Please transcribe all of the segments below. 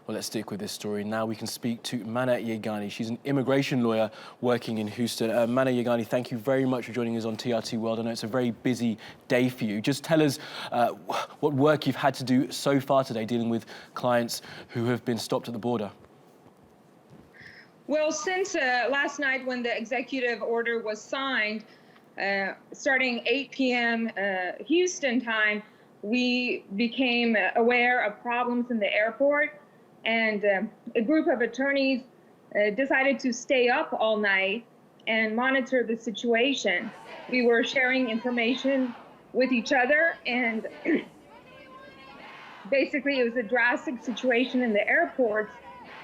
Well, let's stick with this story. Now we can speak to Mana Yegani. She's an immigration lawyer working in Houston. Mana Yegani, thank you very much for joining us on TRT World. I know it's a very busy day for you. Just tell us what work you've had to do so far today dealing with clients who have been stopped at the border. Well, since last night when the executive order was signed, starting 8 p.m. Houston time, we became aware of problems in the airport, and a group of attorneys decided to stay up all night and monitor the situation. We were sharing information with each other, and basically it was a drastic situation in the airports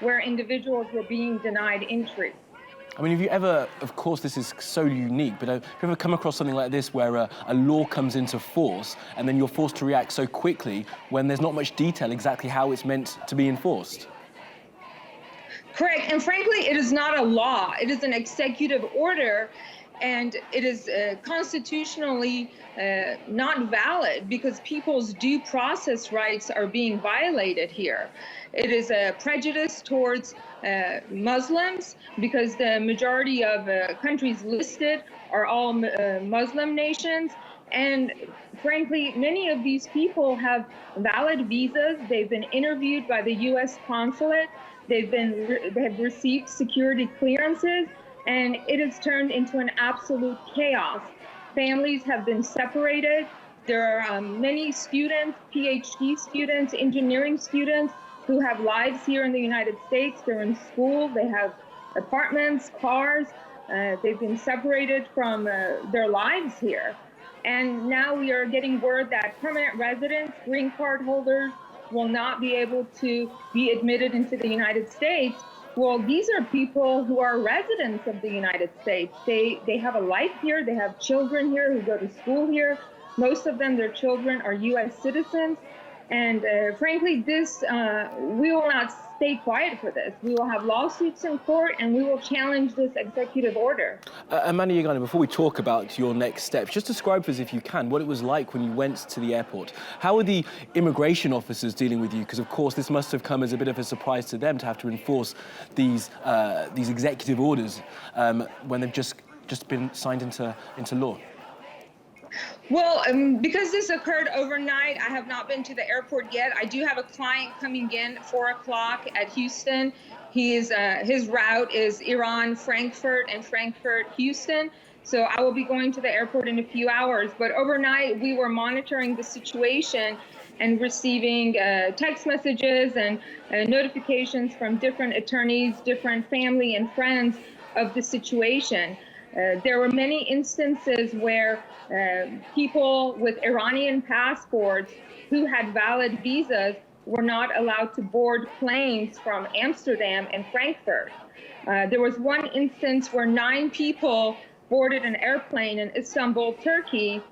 where individuals were being denied entry. I mean, have you ever, of course this is so unique, but have you ever come across something like this where a law comes into force and then you're forced to react so quickly when there's not much detail exactly how it's meant to be enforced? Correct, and frankly, it is not a law. It is an executive order, and it is constitutionally not valid because people's due process rights are being violated here. It is a prejudice towards Muslims because the majority of countries listed are all Muslim nations. And frankly, many of these people have valid visas. They've been interviewed by the U.S. consulate. They have received security clearances, and it has turned into an absolute chaos. Families have been separated. There are many students, PhD students, engineering students, who have lives here in the United States. They're in school, they have apartments, cars. They've been separated from their lives here. And now we are getting word that permanent residents, green card holders, will not be able to be admitted into the United States. Well, these are people who are residents of the United States. They have a life here, they have children here who go to school here. Most of them, their children are US citizens. And frankly, we will not stay quiet for this. We will have lawsuits in court, and we will challenge this executive order. Mana Yegani, before we talk about your next steps, just describe for us, if you can, what it was like when you went to the airport. How are the immigration officers dealing with you? Because, of course, this must have come as a bit of a surprise to them to have to enforce these executive orders when they've just been signed into law. Well, because this occurred overnight, I have not been to the airport yet. I do have a client coming in at 4 o'clock at Houston. His route is Iran, Frankfurt, and Frankfurt, Houston. So I will be going to the airport in a few hours. But overnight, we were monitoring the situation and receiving text messages and notifications from different attorneys, different family and friends of the situation. There were many instances where people with Iranian passports who had valid visas were not allowed to board planes from Amsterdam and Frankfurt. There was one instance where 9 people boarded an airplane in Istanbul, Turkey.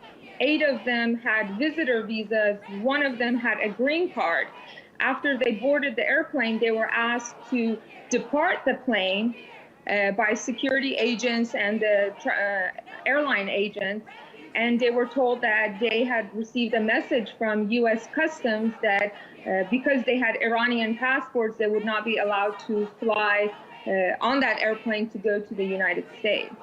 8 of them had visitor visas. 1 of them had a green card. After they boarded the airplane, they were asked to depart the plane by security agents and the airline agents, and they were told that they had received a message from U.S. Customs that because they had Iranian passports, they would not be allowed to fly on that airplane to go to the United States.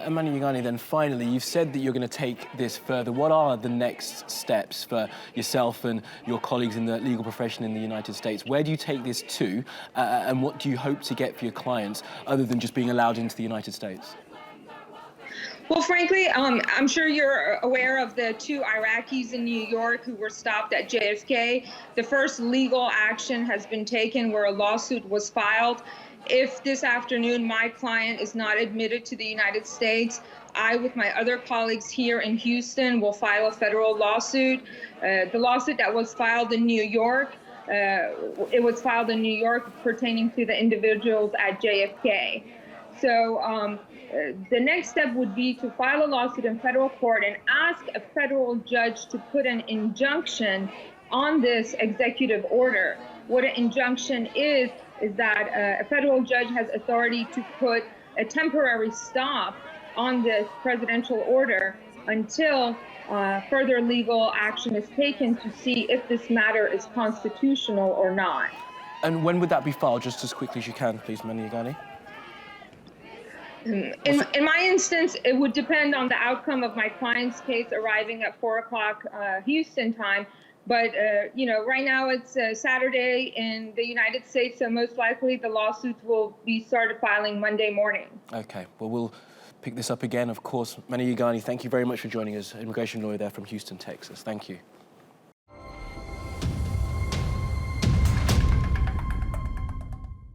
Mana Yegani, then finally, you've said that you're going to take this further. What are the next steps for yourself and your colleagues in the legal profession in the United States? Where do you take this to, and what do you hope to get for your clients, other than just being allowed into the United States? Well, frankly, I'm sure you're aware of the 2 Iraqis in New York who were stopped at JFK. The first legal action has been taken where a lawsuit was filed. If this afternoon my client is not admitted to the United States, I, with my other colleagues here in Houston, will file a federal lawsuit. The lawsuit that was filed in New York, it was filed in New York pertaining to the individuals at JFK. So the next step would be to file a lawsuit in federal court and ask a federal judge to put an injunction on this executive order. What an injunction is that a federal judge has authority to put a temporary stop on this presidential order until further legal action is taken to see if this matter is constitutional or not. And when would that be filed, just as quickly as you can, please, Mana Yegani? In my instance, it would depend on the outcome of my client's case arriving at 4 o'clock Houston time. But, you know, right now it's Saturday in the United States, so most likely the lawsuits will be started filing Monday morning. Okay, well, we'll pick this up again, of course. Mana Yegani, thank you very much for joining us, immigration lawyer there from Houston, Texas. Thank you.